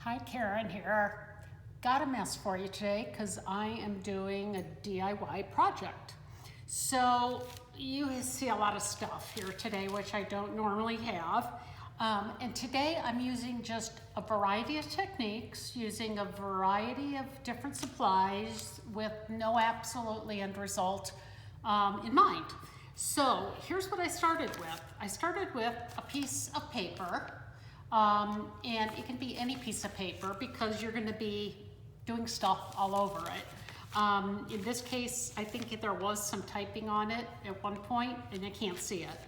Hi, Karen here. Got a mess for you today because I am doing a DIY project. So you see a lot of stuff here today, which I don't normally have. And today I'm using just a variety of techniques, using a variety of different supplies with no absolutely end result in mind. So here's what I started with. I started with a piece of paper, and it can be any piece of paper because you're going to be doing stuff all over it. In this case, I think there was some typing on it at one point, and I can't see it.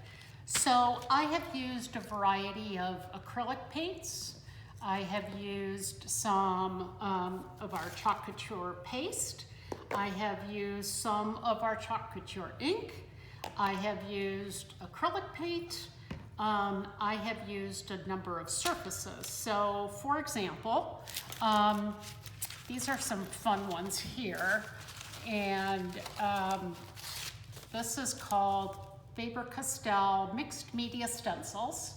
So I have used a variety of acrylic paints. I have used some of our Chalk Couture paste. I have used some of our Chalk Couture ink. I have used acrylic paint. I have used a number of surfaces. So for example, these are some fun ones here. And this is called Faber-Castell Mixed Media Stencils.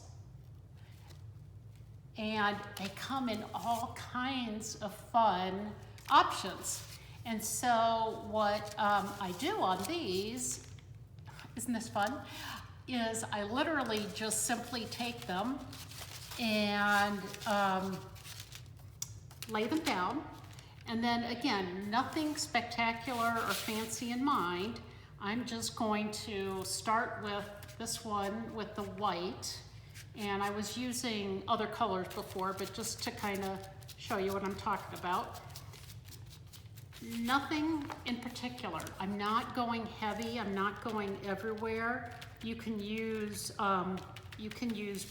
And they come in all kinds of fun options. And so what I do on these, isn't this fun, is I literally just simply take them and lay them down. And then again, nothing spectacular or fancy in mind. I'm just going to start with this one with the white. And I was using other colors before, but just to kind of show you what I'm talking about. Nothing in particular. I'm not going heavy. I'm not going everywhere. You can use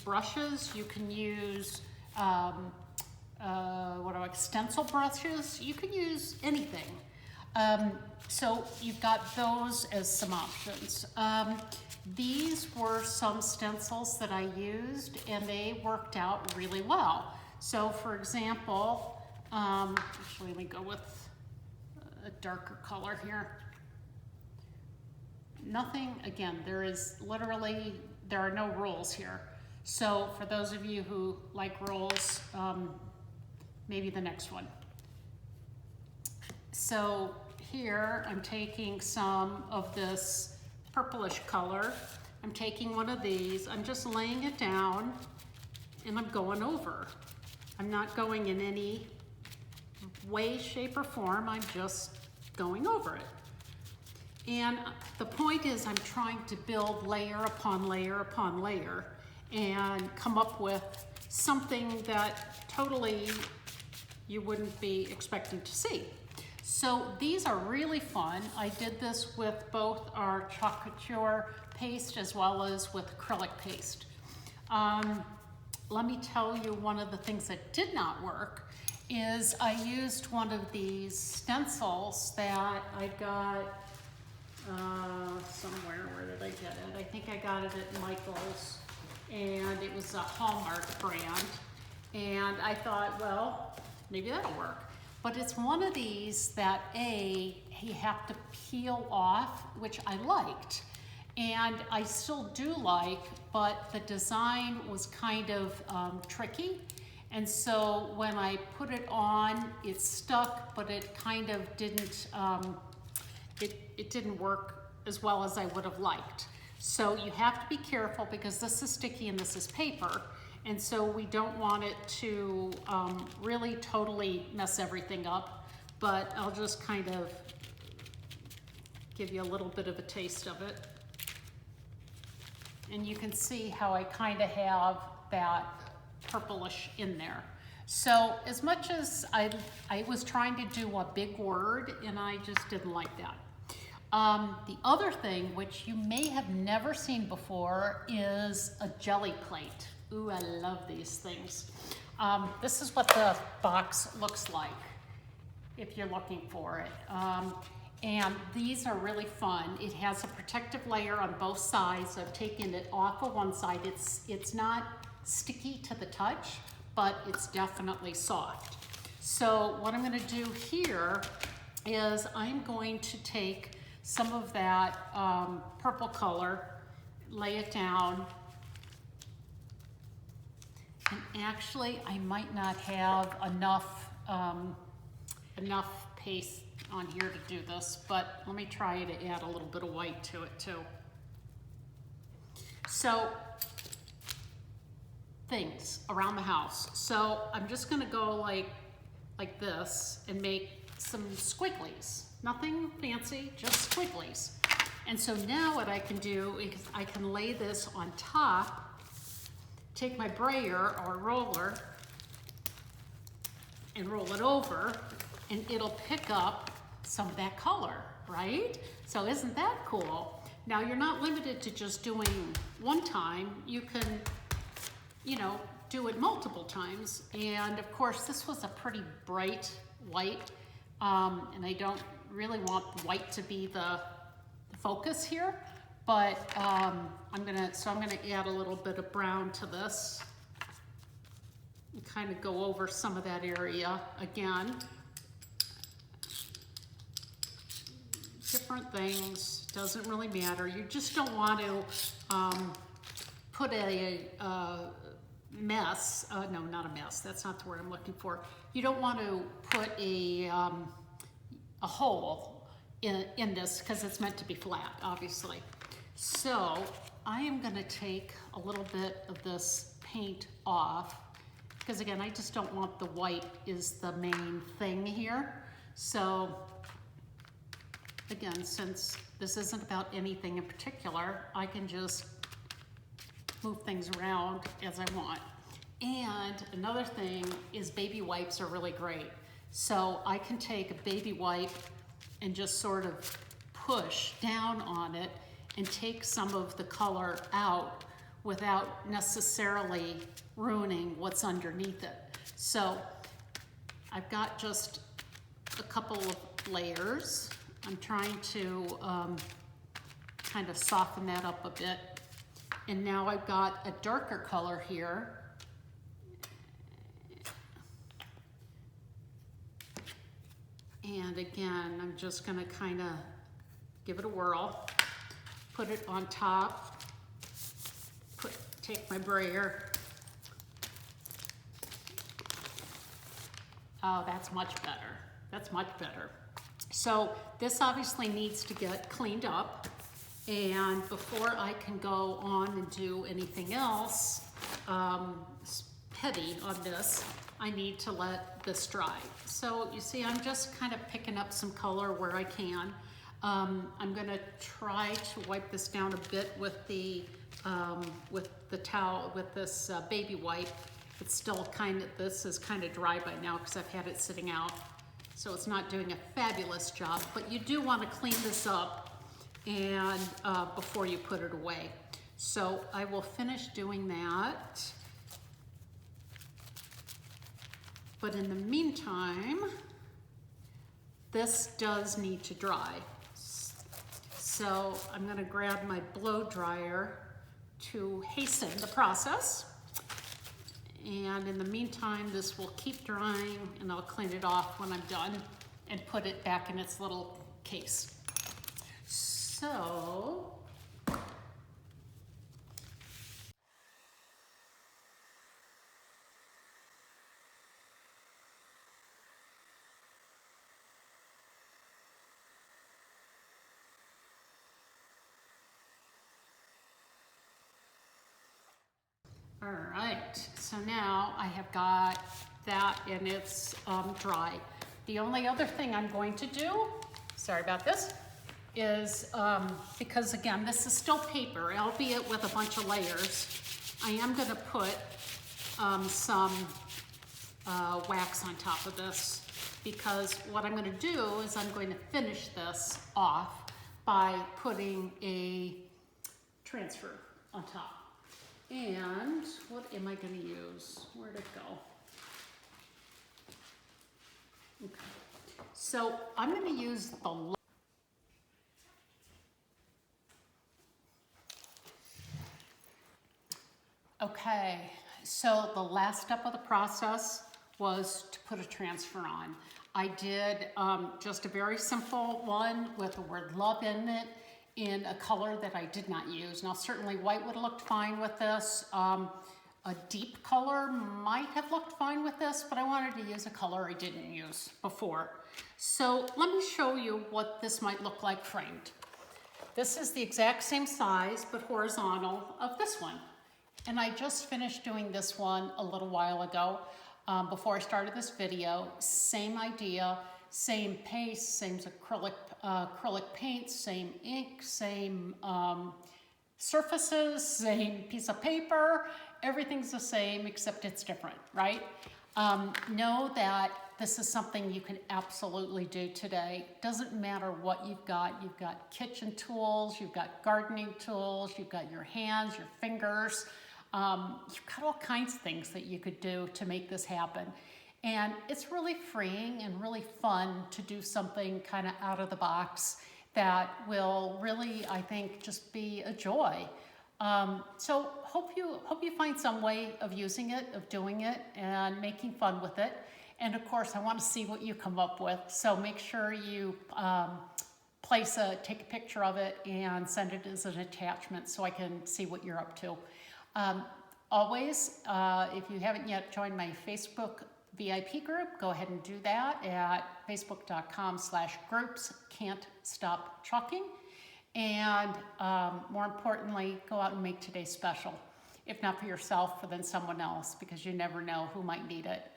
brushes. You can use stencil brushes. You can use anything. So you've got those as some options. These were some stencils that I used, and they worked out really well. So for example, actually let me go with a darker color here. Nothing, again, there are no rules here. So for those of you who like rules, maybe the next one. So here I'm taking some of this purplish color. I'm taking one of these, I'm just laying it down, and I'm going over. I'm not going in any way, shape, or form. I'm just going over it. And the point is I'm trying to build layer upon layer upon layer and come up with something that totally you wouldn't be expecting to see. So these are really fun. I did this with both our Chalk Couture paste as well as with acrylic paste. Let me tell you, one of the things that did not work is I used one of these stencils that I got somewhere. Where did I get it? I think I got it at Michael's, and it was a Hallmark brand. And I thought, well, maybe that'll work. But it's one of these that you have to peel off, which I liked. And I still do like, but the design was kind of tricky. And so when I put it on, it stuck, but it kind of didn't, it didn't work as well as I would have liked. So you have to be careful because this is sticky and this is paper. And so we don't want it to really totally mess everything up, but I'll just kind of give you a little bit of a taste of it. And you can see how I kind of have that purplish in there. So as much as I was trying to do a big word, and I just didn't like that. The other thing, which you may have never seen before, is a jelly plate. Ooh, I love these things. This is what the box looks like if you're looking for it. And these are really fun. It has a protective layer on both sides. I've taken it off of one side. It's not sticky to the touch, but it's definitely soft. So what I'm gonna do here is I'm going to take some of that purple color, lay it down, And actually, I might not have enough, enough paste on here to do this, but let me try to add a little bit of white to it too. So, things around the house. So I'm just gonna go like this and make some squigglies. Nothing fancy, just squigglies. And so now what I can do is I can lay this on top, take my brayer or roller and roll it over, and it'll pick up some of that color, right? So isn't that cool? Now you're not limited to just doing one time. You can, you know, do it multiple times. And of course, this was a pretty bright white, and I don't really want the white to be the focus here, but I'm gonna add a little bit of brown to this and kind of go over some of that area again. Different things, doesn't really matter. You just don't want to put a mess, no, not a mess, that's not the word I'm looking for. You don't want to put a hole in this because it's meant to be flat, obviously. So I am gonna take a little bit of this paint off because again, I just don't want the white is the main thing here. So again, since this isn't about anything in particular, I can just move things around as I want. And another thing is baby wipes are really great. So I can take a baby wipe and just sort of push down on it and take some of the color out without necessarily ruining what's underneath it. So I've got just a couple of layers. I'm trying to kind of soften that up a bit. And now I've got a darker color here. And again, I'm just gonna kind of give it a whirl, put it on top, take my brayer. Oh, that's much better. That's much better. So this obviously needs to get cleaned up, and before I can go on and do anything else petty on this, I need to let this dry. So you see, I'm just kind of picking up some color where I can. I'm gonna try to wipe this down a bit with the towel, with this baby wipe. It's still this is kind of dry by now because I've had it sitting out. So it's not doing a fabulous job, but you do want to clean this up and before you put it away. So I will finish doing that. But in the meantime, this does need to dry. So I'm gonna grab my blow dryer to hasten the process. And in the meantime, this will keep drying and I'll clean it off when I'm done and put it back in its little case. So, all right, so now I have got that and it's dry. The only other thing I'm going to do, sorry about this, is because again, this is still paper, albeit with a bunch of layers, I am gonna put some wax on top of this, because what I'm gonna do is I'm going to finish this off by putting a transfer on top. And what am I gonna use? Where'd it go? Okay, so I'm gonna use the Okay, so the last step of the process was to put a transfer on. I did just a very simple one with the word love in it in a color that I did not use. Now certainly white would have looked fine with this. a deep color might have looked fine with this, but I wanted to use a color I didn't use before. So let me show you what this might look like framed. This is the exact same size, but horizontal, of this one. And I just finished doing this one a little while ago, before I started this video. Same idea, same paste, same acrylic paint, same ink, same surfaces, same piece of paper. Everything's the same except it's different, right? Know that this is something you can absolutely do today. Doesn't matter what you've got. You've got kitchen tools, you've got gardening tools, you've got your hands, your fingers. You've got all kinds of things that you could do to make this happen. And it's really freeing and really fun to do something kind of out of the box that will really, I think, just be a joy. So hope you find some way of using it, of doing it, and making fun with it. And of course, I want to see what you come up with. So make sure you take a picture of it and send it as an attachment so I can see what you're up to. Always, if you haven't yet joined my Facebook VIP group, go ahead and do that at facebook.com/groups Can't Stop Trucking. And more importantly, go out and make today special. If not for yourself, then someone else, because you never know who might need it.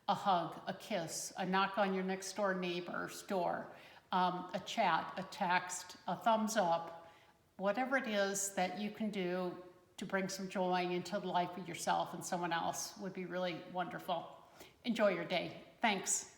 A hug, a kiss, a knock on your next door neighbor's door, a chat, a text, a thumbs up, whatever it is that you can do to bring some joy into the life of yourself and someone else would be really wonderful. Enjoy your day. Thanks.